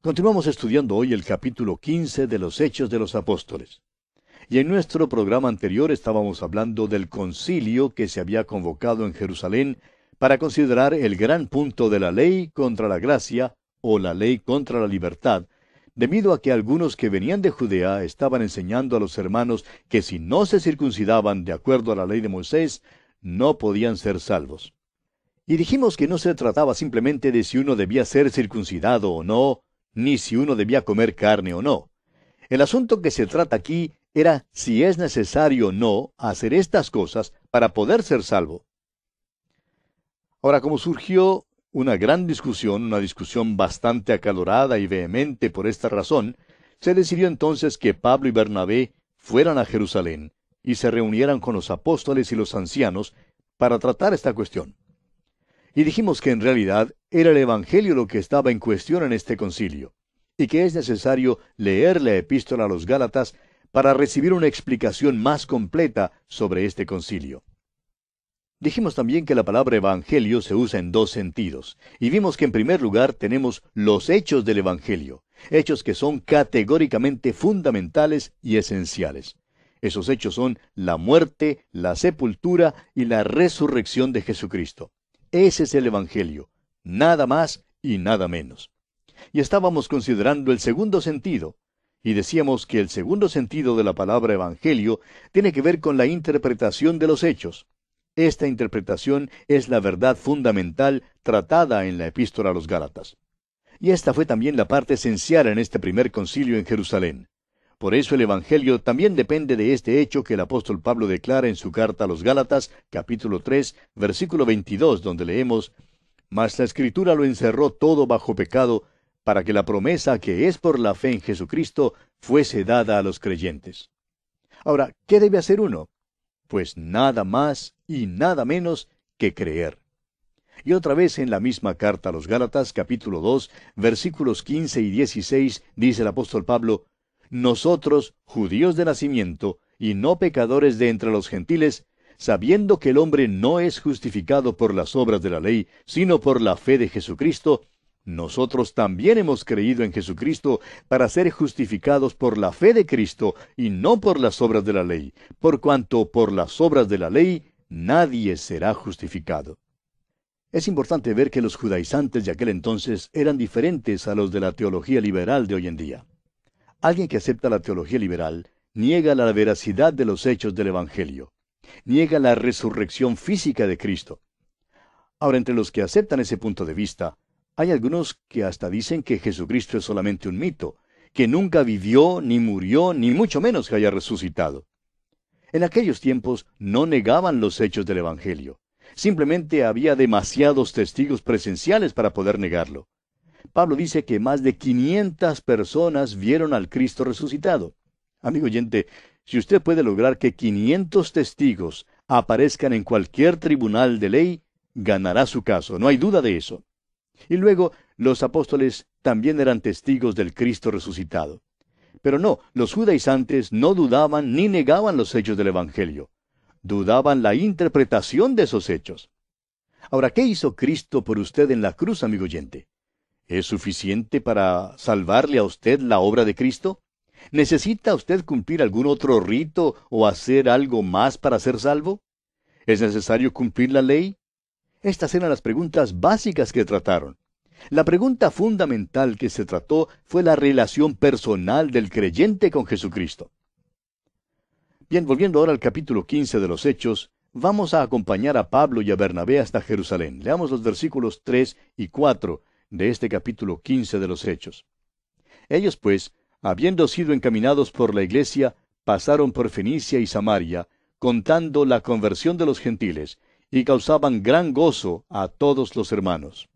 Continuamos estudiando hoy el capítulo 15 de los Hechos de los Apóstoles. Y en nuestro programa anterior estábamos hablando del concilio que se había convocado en Jerusalén para considerar el gran punto de la ley contra la gracia o la ley contra la libertad, debido a que algunos que venían de Judea estaban enseñando a los hermanos que si no se circuncidaban de acuerdo a la ley de Moisés, no podían ser salvos. Y dijimos que no se trataba simplemente de si uno debía ser circuncidado o no, ni si uno debía comer carne o no. El asunto que se trata aquí era si es necesario o no hacer estas cosas para poder ser salvo. Ahora, como surgió una gran discusión, una discusión bastante acalorada y vehemente por esta razón, se decidió entonces que Pablo y Bernabé fueran a Jerusalén y se reunieran con los apóstoles y los ancianos para tratar esta cuestión. Y dijimos que en realidad era el Evangelio lo que estaba en cuestión en este concilio, y que es necesario leer la epístola a los Gálatas para recibir una explicación más completa sobre este concilio. Dijimos también que la palabra Evangelio se usa en dos sentidos, y vimos que en primer lugar tenemos los hechos del Evangelio, hechos que son categóricamente fundamentales y esenciales. Esos hechos son la muerte, la sepultura y la resurrección de Jesucristo. Ese es el Evangelio, nada más y nada menos. Y estábamos considerando el segundo sentido, y decíamos que el segundo sentido de la palabra Evangelio tiene que ver con la interpretación de los hechos. Esta interpretación es la verdad fundamental tratada en la epístola a los Gálatas. Y esta fue también la parte esencial en este primer concilio en Jerusalén. Por eso el Evangelio también depende de este hecho que el apóstol Pablo declara en su carta a los Gálatas, capítulo 3, versículo 22, donde leemos: «Mas la Escritura lo encerró todo bajo pecado, para que la promesa que es por la fe en Jesucristo fuese dada a los creyentes». Ahora, ¿qué debe hacer uno? Pues nada más y nada menos que creer. Y otra vez en la misma carta a los Gálatas, capítulo 2, versículos 15 y 16, dice el apóstol Pablo: «Nosotros, judíos de nacimiento, y no pecadores de entre los gentiles, sabiendo que el hombre no es justificado por las obras de la ley, sino por la fe de Jesucristo, nosotros también hemos creído en Jesucristo para ser justificados por la fe de Cristo y no por las obras de la ley, por cuanto por las obras de la ley nadie será justificado». Es importante ver que los judaizantes de aquel entonces eran diferentes a los de la teología liberal de hoy en día. Alguien que acepta la teología liberal niega la veracidad de los hechos del Evangelio, niega la resurrección física de Cristo. Ahora, entre los que aceptan ese punto de vista, hay algunos que hasta dicen que Jesucristo es solamente un mito, que nunca vivió, ni murió, ni mucho menos que haya resucitado. En aquellos tiempos no negaban los hechos del Evangelio. Simplemente había demasiados testigos presenciales para poder negarlo. Pablo dice que más de 500 personas vieron al Cristo resucitado. Amigo oyente, si usted puede lograr que 500 testigos aparezcan en cualquier tribunal de ley, ganará su caso, no hay duda de eso. Y luego, los apóstoles también eran testigos del Cristo resucitado. Pero no, los judaizantes no dudaban ni negaban los hechos del Evangelio. Dudaban la interpretación de esos hechos. Ahora, ¿qué hizo Cristo por usted en la cruz, amigo oyente? ¿Es suficiente para salvarle a usted la obra de Cristo? ¿Necesita usted cumplir algún otro rito o hacer algo más para ser salvo? ¿Es necesario cumplir la ley? Estas eran las preguntas básicas que trataron. La pregunta fundamental que se trató fue la relación personal del creyente con Jesucristo. Bien, volviendo ahora al capítulo 15 de los Hechos, vamos a acompañar a Pablo y a Bernabé hasta Jerusalén. Leamos los versículos 3 y 4 de este capítulo 15 de los Hechos. Ellos, pues, habiendo sido encaminados por la iglesia, pasaron por Fenicia y Samaria, contando la conversión de los gentiles, y causaban gran gozo a todos los hermanos.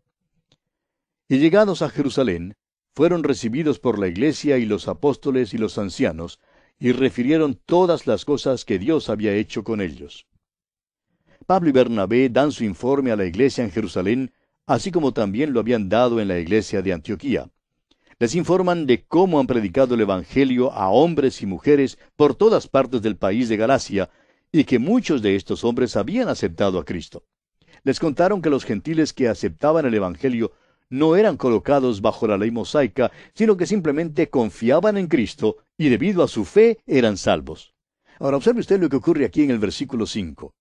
Y llegados a Jerusalén, fueron recibidos por la iglesia y los apóstoles y los ancianos, y refirieron todas las cosas que Dios había hecho con ellos. Pablo y Bernabé dan su informe a la iglesia en Jerusalén, así como también lo habían dado en la iglesia de Antioquía. Les informan de cómo han predicado el Evangelio a hombres y mujeres por todas partes del país de Galacia, y que muchos de estos hombres habían aceptado a Cristo. Les contaron que los gentiles que aceptaban el Evangelio no eran colocados bajo la ley mosaica, sino que simplemente confiaban en Cristo y debido a su fe eran salvos. Ahora observe usted lo que ocurre aquí en el versículo 5.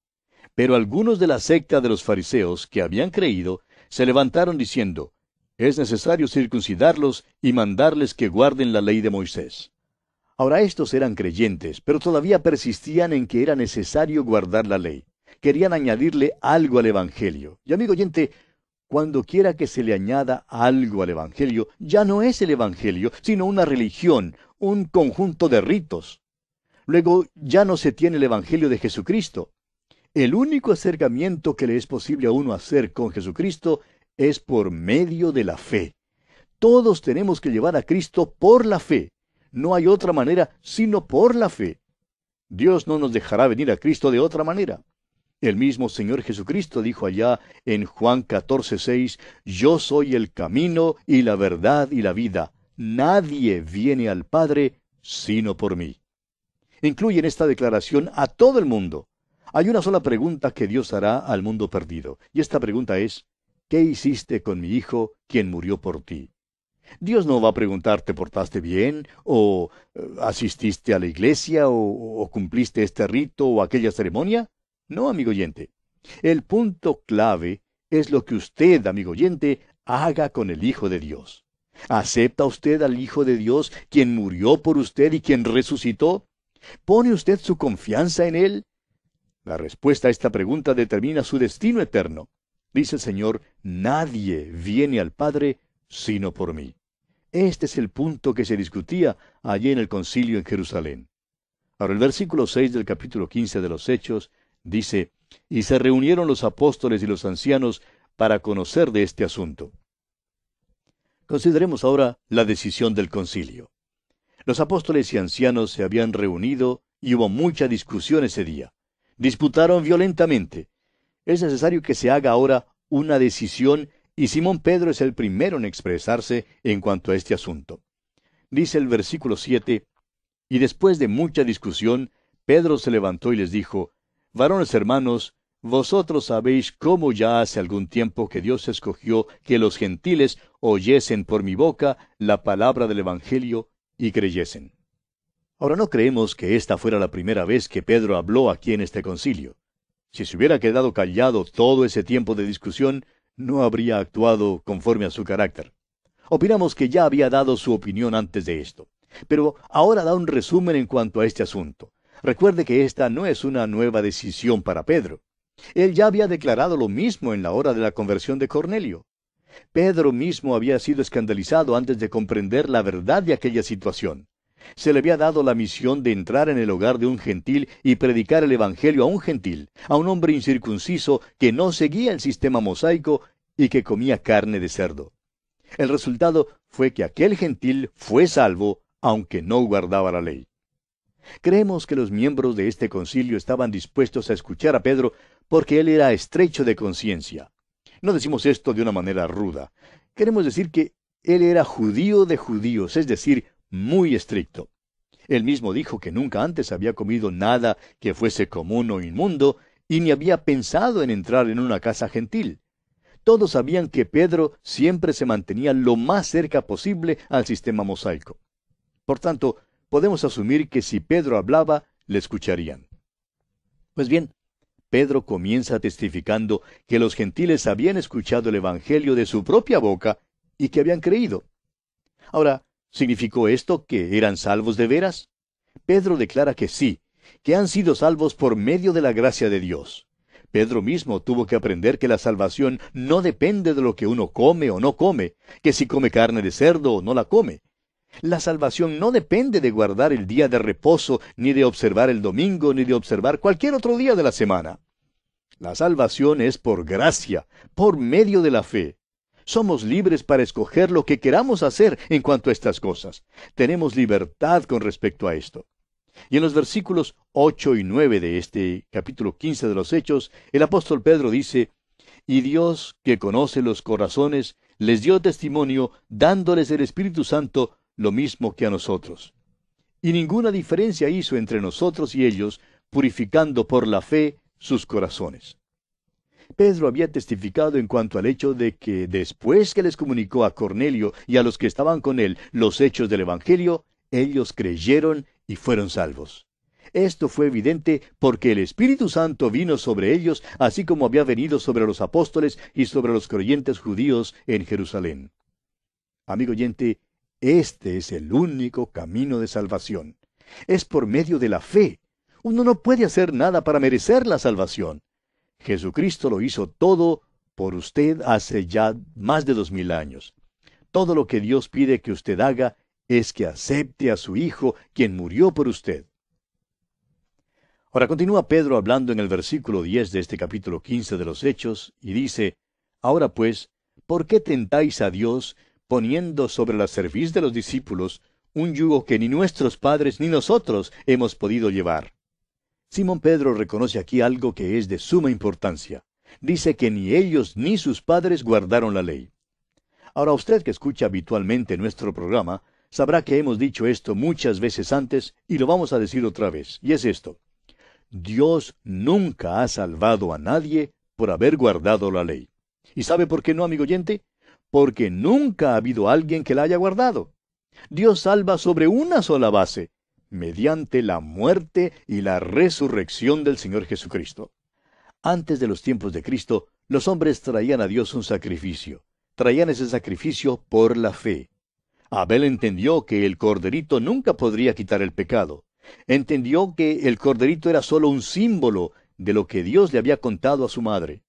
Pero algunos de la secta de los fariseos que habían creído se levantaron diciendo, es necesario circuncidarlos y mandarles que guarden la ley de Moisés. Ahora estos eran creyentes, pero todavía persistían en que era necesario guardar la ley. Querían añadirle algo al Evangelio. Y amigo oyente, cuando quiera que se le añada algo al Evangelio, ya no es el Evangelio, sino una religión, un conjunto de ritos. Luego ya no se tiene el Evangelio de Jesucristo. El único acercamiento que le es posible a uno hacer con Jesucristo es por medio de la fe. Todos tenemos que llevar a Cristo por la fe. No hay otra manera sino por la fe. Dios no nos dejará venir a Cristo de otra manera. El mismo Señor Jesucristo dijo allá en Juan 14:6, yo soy el camino y la verdad y la vida. Nadie viene al Padre sino por mí. Incluye en esta declaración a todo el mundo. Hay una sola pregunta que Dios hará al mundo perdido, y esta pregunta es, ¿qué hiciste con mi hijo, quien murió por ti? Dios no va a preguntar, ¿te portaste bien? ¿O asististe a la iglesia? ¿O cumpliste este rito o aquella ceremonia? No, amigo oyente. El punto clave es lo que usted, amigo oyente, haga con el Hijo de Dios. ¿Acepta usted al Hijo de Dios, quien murió por usted y quien resucitó? ¿Pone usted su confianza en Él? La respuesta a esta pregunta determina su destino eterno. Dice el Señor, nadie viene al Padre sino por mí. Este es el punto que se discutía allí en el concilio en Jerusalén. Ahora el versículo 6 del capítulo 15 de los Hechos dice, y se reunieron los apóstoles y los ancianos para conocer de este asunto. Consideremos ahora la decisión del concilio. Los apóstoles y ancianos se habían reunido y hubo mucha discusión ese día. Disputaron violentamente. Es necesario que se haga ahora una decisión y Simón Pedro es el primero en expresarse en cuanto a este asunto. Dice el versículo 7, y después de mucha discusión, Pedro se levantó y les dijo, varones hermanos, vosotros sabéis cómo ya hace algún tiempo que Dios escogió que los gentiles oyesen por mi boca la palabra del Evangelio y creyesen. Ahora no creemos que esta fuera la primera vez que Pedro habló aquí en este concilio. Si se hubiera quedado callado todo ese tiempo de discusión, no habría actuado conforme a su carácter. Opinamos que ya había dado su opinión antes de esto, pero ahora da un resumen en cuanto a este asunto. Recuerde que esta no es una nueva decisión para Pedro. Él ya había declarado lo mismo en la hora de la conversión de Cornelio. Pedro mismo había sido escandalizado antes de comprender la verdad de aquella situación. Se le había dado la misión de entrar en el hogar de un gentil y predicar el Evangelio a un gentil, a un hombre incircunciso que no seguía el sistema mosaico y que comía carne de cerdo. El resultado fue que aquel gentil fue salvo, aunque no guardaba la ley. Creemos que los miembros de este concilio estaban dispuestos a escuchar a Pedro porque él era estrecho de conciencia. No decimos esto de una manera ruda. Queremos decir que él era judío de judíos, es decir, muy estricto. Él mismo dijo que nunca antes había comido nada que fuese común o inmundo, y ni había pensado en entrar en una casa gentil. Todos sabían que Pedro siempre se mantenía lo más cerca posible al sistema mosaico. Por tanto, podemos asumir que si Pedro hablaba, le escucharían. Pues bien, Pedro comienza testificando que los gentiles habían escuchado el Evangelio de su propia boca y que habían creído. Ahora, ¿significó esto que eran salvos de veras? Pedro declara que sí, que han sido salvos por medio de la gracia de Dios. Pedro mismo tuvo que aprender que la salvación no depende de lo que uno come o no come, que si come carne de cerdo o no la come. La salvación no depende de guardar el día de reposo, ni de observar el domingo, ni de observar cualquier otro día de la semana. La salvación es por gracia, por medio de la fe. Somos libres para escoger lo que queramos hacer en cuanto a estas cosas. Tenemos libertad con respecto a esto. Y en los versículos 8 y 9 de este capítulo 15 de los Hechos, el apóstol Pedro dice, y Dios, que conoce los corazones, les dio testimonio, dándoles el Espíritu Santo, lo mismo que a nosotros. Y ninguna diferencia hizo entre nosotros y ellos, purificando por la fe sus corazones. Pedro había testificado en cuanto al hecho de que después que les comunicó a Cornelio y a los que estaban con él los hechos del Evangelio, ellos creyeron y fueron salvos. Esto fue evidente porque el Espíritu Santo vino sobre ellos, así como había venido sobre los apóstoles y sobre los creyentes judíos en Jerusalén. Amigo oyente, este es el único camino de salvación. Es por medio de la fe. Uno no puede hacer nada para merecer la salvación. Jesucristo lo hizo todo por usted hace ya más de 2000 años. Todo lo que Dios pide que usted haga es que acepte a su Hijo, quien murió por usted. Ahora continúa Pedro hablando en el versículo 10 de este capítulo 15 de los Hechos, y dice, Ahora pues, ¿por qué tentáis a Dios, poniendo sobre la cerviz de los discípulos un yugo que ni nuestros padres ni nosotros hemos podido llevar? Simón Pedro reconoce aquí algo que es de suma importancia. Dice que ni ellos ni sus padres guardaron la ley. Ahora usted que escucha habitualmente nuestro programa, sabrá que hemos dicho esto muchas veces antes y lo vamos a decir otra vez, y es esto. Dios nunca ha salvado a nadie por haber guardado la ley. ¿Y sabe por qué no, amigo oyente? Porque nunca ha habido alguien que la haya guardado. Dios salva sobre una sola base, mediante la muerte y la resurrección del Señor Jesucristo. Antes de los tiempos de Cristo, los hombres traían a Dios un sacrificio. Traían ese sacrificio por la fe. Abel entendió que el corderito nunca podría quitar el pecado. Entendió que el corderito era solo un símbolo de lo que Dios le había contado a su madre.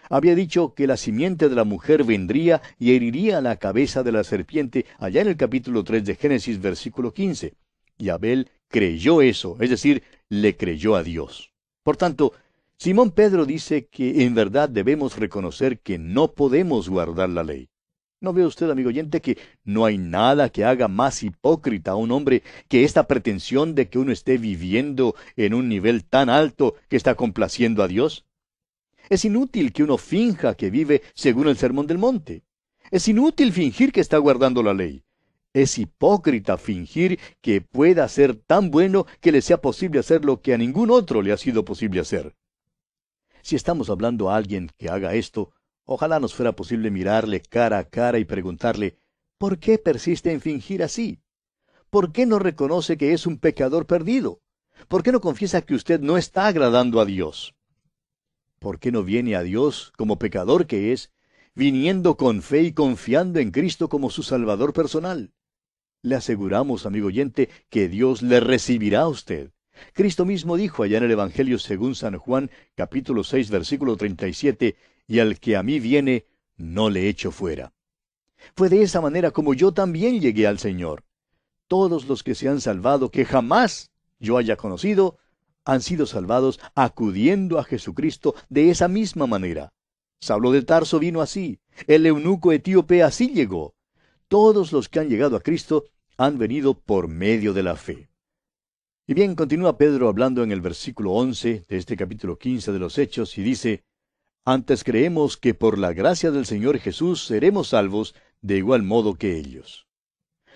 Había dicho que la simiente de la mujer vendría y heriría la cabeza de la serpiente allá en el capítulo 3 de Génesis, versículo 15. Y Abel creyó eso, es decir, le creyó a Dios. Por tanto, Simón Pedro dice que en verdad debemos reconocer que no podemos guardar la ley. ¿No ve usted, amigo oyente, que no hay nada que haga más hipócrita a un hombre que esta pretensión de que uno esté viviendo en un nivel tan alto que está complaciendo a Dios? Es inútil que uno finja que vive según el Sermón del Monte. Es inútil fingir que está guardando la ley. Es hipócrita fingir que pueda ser tan bueno que le sea posible hacer lo que a ningún otro le ha sido posible hacer. Si estamos hablando a alguien que haga esto, ojalá nos fuera posible mirarle cara a cara y preguntarle, ¿por qué persiste en fingir así? ¿Por qué no reconoce que es un pecador perdido? ¿Por qué no confiesa que usted no está agradando a Dios? ¿Por qué no viene a Dios como pecador que es, viniendo con fe y confiando en Cristo como su Salvador personal? Le aseguramos, amigo oyente, que Dios le recibirá a usted. Cristo mismo dijo allá en el Evangelio según San Juan, capítulo 6, versículo 37, y al que a mí viene, no le echo fuera. Fue de esa manera como yo también llegué al Señor. Todos los que se han salvado, que jamás yo haya conocido, han sido salvados acudiendo a Jesucristo de esa misma manera. Saulo de Tarso vino así. El eunuco etíope así llegó. Todos los que han llegado a Cristo han venido por medio de la fe. Y bien, continúa Pedro hablando en el versículo 11 de este capítulo 15 de los Hechos, y dice, Antes creemos que por la gracia del Señor Jesús seremos salvos de igual modo que ellos.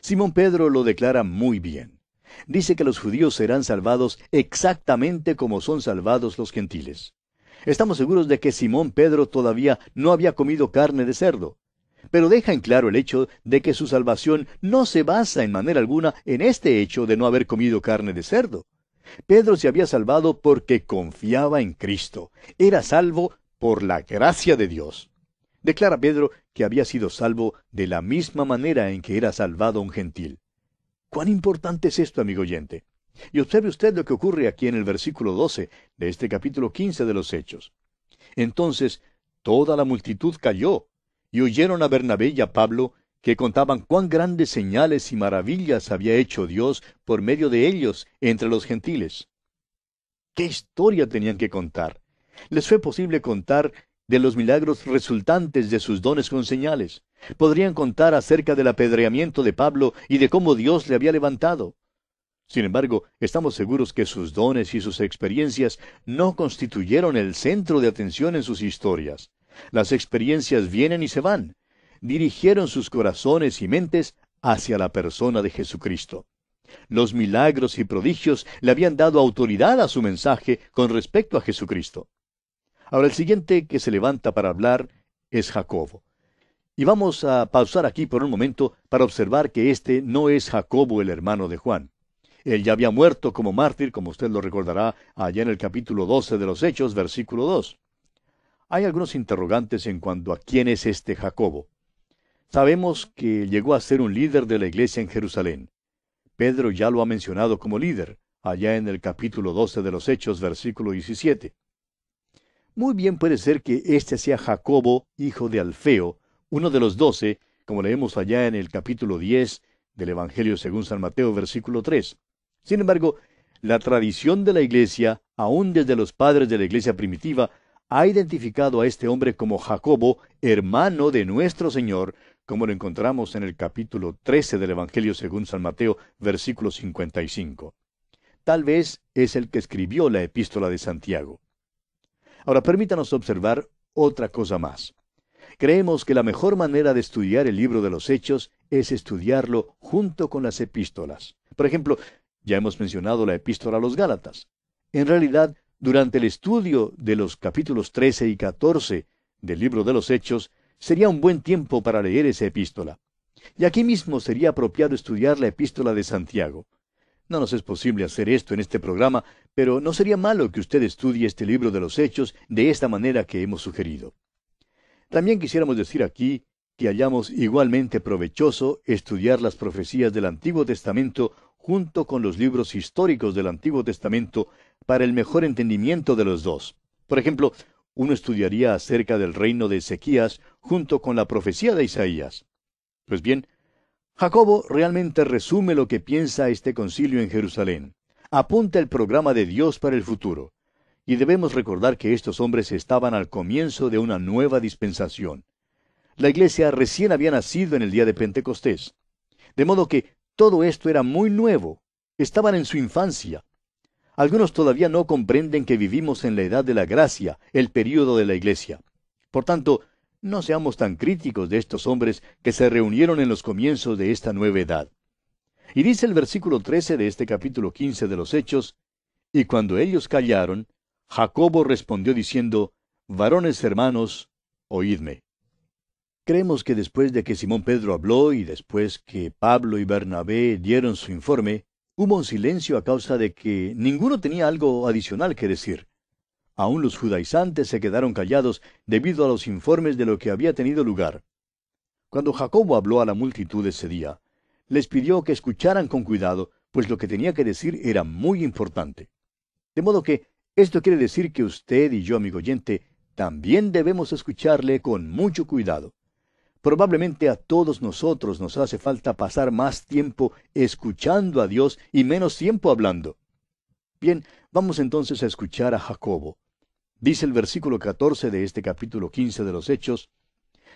Simón Pedro lo declara muy bien. Dice que los judíos serán salvados exactamente como son salvados los gentiles. Estamos seguros de que Simón Pedro todavía no había comido carne de cerdo, pero deja en claro el hecho de que su salvación no se basa en manera alguna en este hecho de no haber comido carne de cerdo. Pedro se había salvado porque confiaba en Cristo. Era salvo por la gracia de Dios. Declara Pedro que había sido salvo de la misma manera en que era salvado un gentil. ¿Cuán importante es esto, amigo oyente? Y observe usted lo que ocurre aquí en el versículo 12 de este capítulo 15 de los Hechos. Entonces toda la multitud cayó, y oyeron a Bernabé y a Pablo, que contaban cuán grandes señales y maravillas había hecho Dios por medio de ellos entre los gentiles. ¿Qué historia tenían que contar? Les fue posible contar de los milagros resultantes de sus dones con señales. Podrían contar acerca del apedreamiento de Pablo y de cómo Dios le había levantado. Sin embargo, estamos seguros que sus dones y sus experiencias no constituyeron el centro de atención en sus historias. Las experiencias vienen y se van. Dirigieron sus corazones y mentes hacia la persona de Jesucristo. Los milagros y prodigios le habían dado autoridad a su mensaje con respecto a Jesucristo. Ahora el siguiente que se levanta para hablar es Jacobo. Y vamos a pausar aquí por un momento para observar que este no es Jacobo el hermano de Juan. Él ya había muerto como mártir, como usted lo recordará allá en el capítulo 12 de los Hechos, versículo 2. Hay algunos interrogantes en cuanto a quién es este Jacobo. Sabemos que llegó a ser un líder de la iglesia en Jerusalén. Pedro ya lo ha mencionado como líder, allá en el capítulo 12 de los Hechos, versículo 17. Muy bien puede ser que este sea Jacobo, hijo de Alfeo, uno de los 12, como leemos allá en el capítulo 10 del Evangelio según San Mateo, versículo 3. Sin embargo, la tradición de la iglesia, aún desde los padres de la iglesia primitiva, ha identificado a este hombre como Jacobo, hermano de nuestro Señor, como lo encontramos en el capítulo 13 del Evangelio según San Mateo, versículo 55. Tal vez es el que escribió la epístola de Santiago. Ahora permítanos observar otra cosa más. Creemos que la mejor manera de estudiar el libro de los Hechos es estudiarlo junto con las epístolas. Por ejemplo, ya hemos mencionado la epístola a los Gálatas. En realidad, durante el estudio de los capítulos 13 y 14 del libro de los Hechos, sería un buen tiempo para leer esa epístola. Y aquí mismo sería apropiado estudiar la epístola de Santiago. No nos es posible hacer esto en este programa, pero no sería malo que usted estudie este libro de los Hechos de esta manera que hemos sugerido. También quisiéramos decir aquí que hallamos igualmente provechoso estudiar las profecías del Antiguo Testamento junto con los libros históricos del Antiguo Testamento para el mejor entendimiento de los dos. Por ejemplo, uno estudiaría acerca del reino de Ezequías junto con la profecía de Isaías. Pues bien, Jacobo realmente resume lo que piensa este concilio en Jerusalén. Apunta el programa de Dios para el futuro. Y debemos recordar que estos hombres estaban al comienzo de una nueva dispensación. La iglesia recién había nacido en el día de Pentecostés. De modo que todo esto era muy nuevo. Estaban en su infancia. Algunos todavía no comprenden que vivimos en la edad de la gracia, el período de la iglesia. Por tanto, no seamos tan críticos de estos hombres que se reunieron en los comienzos de esta nueva edad. Y dice el versículo 13 de este capítulo 15 de los Hechos, y cuando ellos callaron, Jacobo respondió diciendo, varones hermanos, oídme. Creemos que después de que Simón Pedro habló y después que Pablo y Bernabé dieron su informe, hubo un silencio a causa de que ninguno tenía algo adicional que decir. Aún los judaizantes se quedaron callados debido a los informes de lo que había tenido lugar. Cuando Jacobo habló a la multitud ese día, les pidió que escucharan con cuidado, pues lo que tenía que decir era muy importante. De modo que esto quiere decir que usted y yo, amigo oyente, también debemos escucharle con mucho cuidado. Probablemente a todos nosotros nos hace falta pasar más tiempo escuchando a Dios y menos tiempo hablando. Bien, vamos entonces a escuchar a Jacobo. Dice el versículo 14 de este capítulo 15 de los Hechos,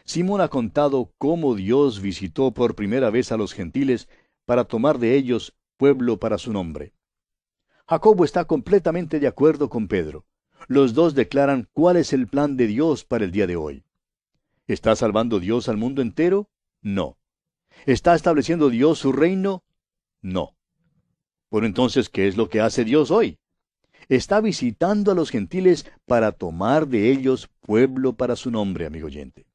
Simón ha contado cómo Dios visitó por primera vez a los gentiles para tomar de ellos pueblo para su nombre. Jacobo está completamente de acuerdo con Pedro. Los dos declaran cuál es el plan de Dios para el día de hoy. ¿Está salvando Dios al mundo entero? No. ¿Está estableciendo Dios su reino? No. Bueno, entonces, ¿qué es lo que hace Dios hoy? Está visitando a los gentiles para tomar de ellos pueblo para su nombre, amigo oyente.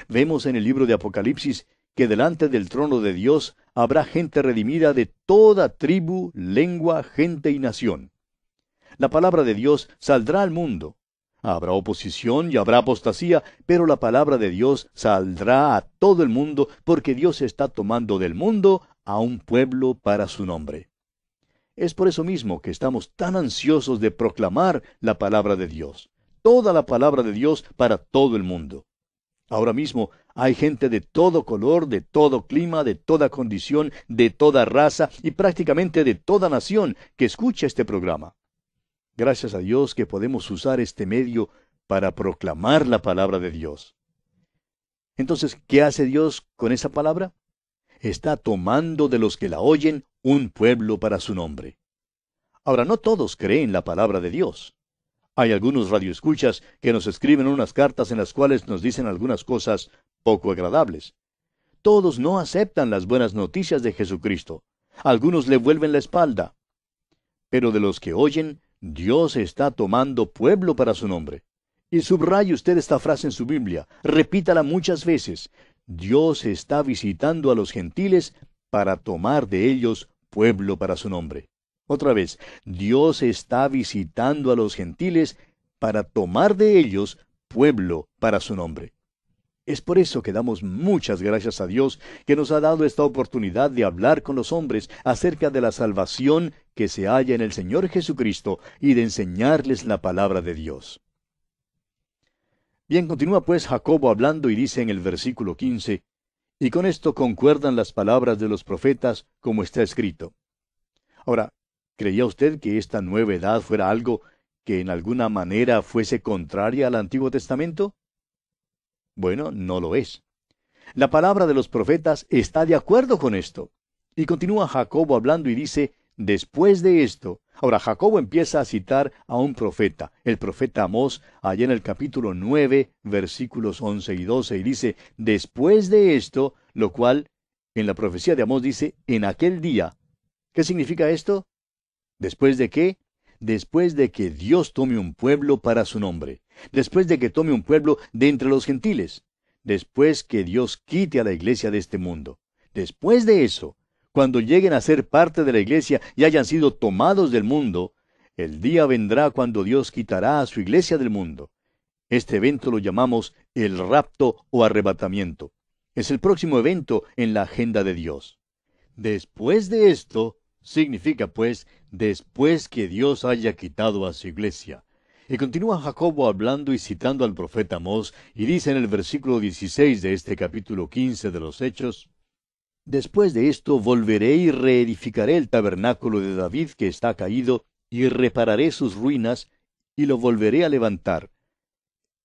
Vemos en el libro de Apocalipsis que delante del trono de Dios habrá gente redimida de toda tribu, lengua, gente y nación. La palabra de Dios saldrá al mundo. Habrá oposición y habrá apostasía, pero la palabra de Dios saldrá a todo el mundo porque Dios está tomando del mundo a un pueblo para su nombre. Es por eso mismo que estamos tan ansiosos de proclamar la palabra de Dios, toda la palabra de Dios para todo el mundo. Ahora mismo hay gente de todo color, de todo clima, de toda condición, de toda raza y prácticamente de toda nación que escucha este programa. Gracias a Dios que podemos usar este medio para proclamar la palabra de Dios. Entonces, ¿qué hace Dios con esa palabra? Está tomando de los que la oyen un pueblo para su nombre. Ahora, no todos creen la palabra de Dios. Hay algunos radioescuchas que nos escriben unas cartas en las cuales nos dicen algunas cosas poco agradables. Todos no aceptan las buenas noticias de Jesucristo. Algunos le vuelven la espalda. Pero de los que oyen, Dios está tomando pueblo para su nombre. Y subraye usted esta frase en su Biblia, repítala muchas veces. Dios está visitando a los gentiles para tomar de ellos pueblo para su nombre. Otra vez, Dios está visitando a los gentiles para tomar de ellos pueblo para su nombre. Es por eso que damos muchas gracias a Dios que nos ha dado esta oportunidad de hablar con los hombres acerca de la salvación que se halla en el Señor Jesucristo y de enseñarles la palabra de Dios. Bien, continúa pues Jacobo hablando y dice en el versículo 15, y con esto concuerdan las palabras de los profetas como está escrito. Ahora, ¿creía usted que esta nueva edad fuera algo que en alguna manera fuese contraria al Antiguo Testamento? Bueno, no lo es. La palabra de los profetas está de acuerdo con esto. Y continúa Jacobo hablando y dice, después de esto. Ahora, Jacobo empieza a citar a un profeta, el profeta Amós, allá en el capítulo 9, versículos 11 y 12, y dice, después de esto, lo cual, en la profecía de Amós dice, en aquel día. ¿Qué significa esto? ¿Después de qué? Después de que Dios tome un pueblo para su nombre. Después de que tome un pueblo de entre los gentiles. Después que Dios quite a la iglesia de este mundo. Después de eso, cuando lleguen a ser parte de la iglesia y hayan sido tomados del mundo, el día vendrá cuando Dios quitará a su iglesia del mundo. Este evento lo llamamos el rapto o arrebatamiento. Es el próximo evento en la agenda de Dios. Después de esto, significa pues, después que Dios haya quitado a su iglesia. Y continúa Jacobo hablando y citando al profeta Amós, y dice en el versículo 16 de este capítulo 15 de los Hechos, después de esto volveré y reedificaré el tabernáculo de David que está caído, y repararé sus ruinas, y lo volveré a levantar.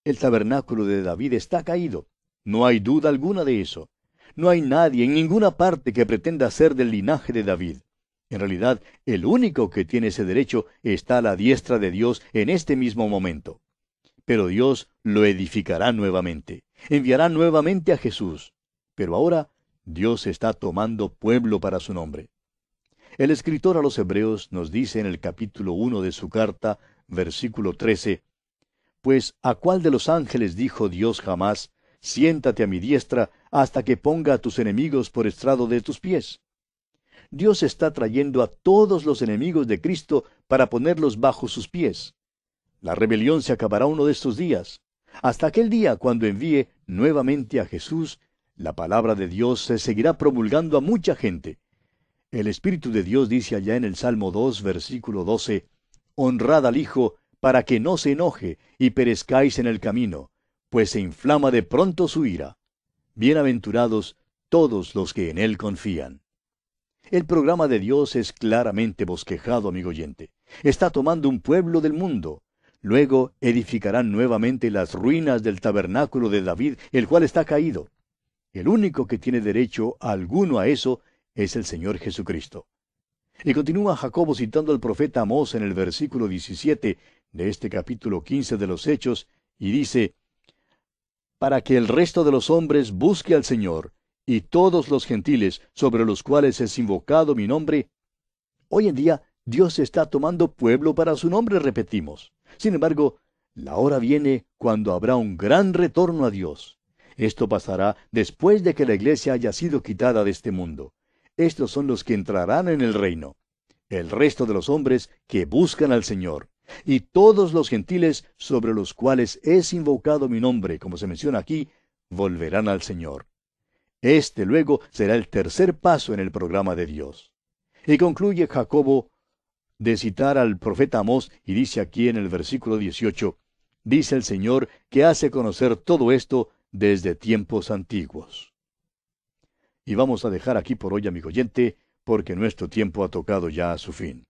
El tabernáculo de David está caído. No hay duda alguna de eso. No hay nadie en ninguna parte que pretenda ser del linaje de David. En realidad, el único que tiene ese derecho está a la diestra de Dios en este mismo momento. Pero Dios lo edificará nuevamente. Enviará nuevamente a Jesús. Pero ahora Dios está tomando pueblo para su nombre. El escritor a los Hebreos nos dice en el capítulo 1 de su carta, versículo 13, pues ¿a cuál de los ángeles dijo Dios jamás, siéntate a mi diestra hasta que ponga a tus enemigos por estrado de tus pies? Dios está trayendo a todos los enemigos de Cristo para ponerlos bajo sus pies. La rebelión se acabará uno de estos días. Hasta aquel día, cuando envíe nuevamente a Jesús, la palabra de Dios se seguirá promulgando a mucha gente. El Espíritu de Dios dice allá en el Salmo 2, versículo 12, honrad al Hijo, para que no se enoje y perezcáis en el camino, pues se inflama de pronto su ira. Bienaventurados todos los que en Él confían. El programa de Dios es claramente bosquejado, amigo oyente. Está tomando un pueblo del mundo. Luego edificarán nuevamente las ruinas del tabernáculo de David, el cual está caído. El único que tiene derecho alguno a eso es el Señor Jesucristo. Y continúa Jacobo citando al profeta Amós en el versículo 17 de este capítulo 15 de los Hechos, y dice, para que el resto de los hombres busque al Señor, y todos los gentiles sobre los cuales es invocado mi nombre. Hoy en día, Dios está tomando pueblo para su nombre, repetimos. Sin embargo, la hora viene cuando habrá un gran retorno a Dios. Esto pasará después de que la iglesia haya sido quitada de este mundo. Estos son los que entrarán en el reino. El resto de los hombres que buscan al Señor. Y todos los gentiles sobre los cuales es invocado mi nombre, como se menciona aquí, volverán al Señor. Este luego será el tercer paso en el programa de Dios. Y concluye Jacobo de citar al profeta Amós, y dice aquí en el versículo 18, dice el Señor que hace conocer todo esto desde tiempos antiguos. Y vamos a dejar aquí por hoy, amigo oyente, porque nuestro tiempo ha tocado ya a su fin.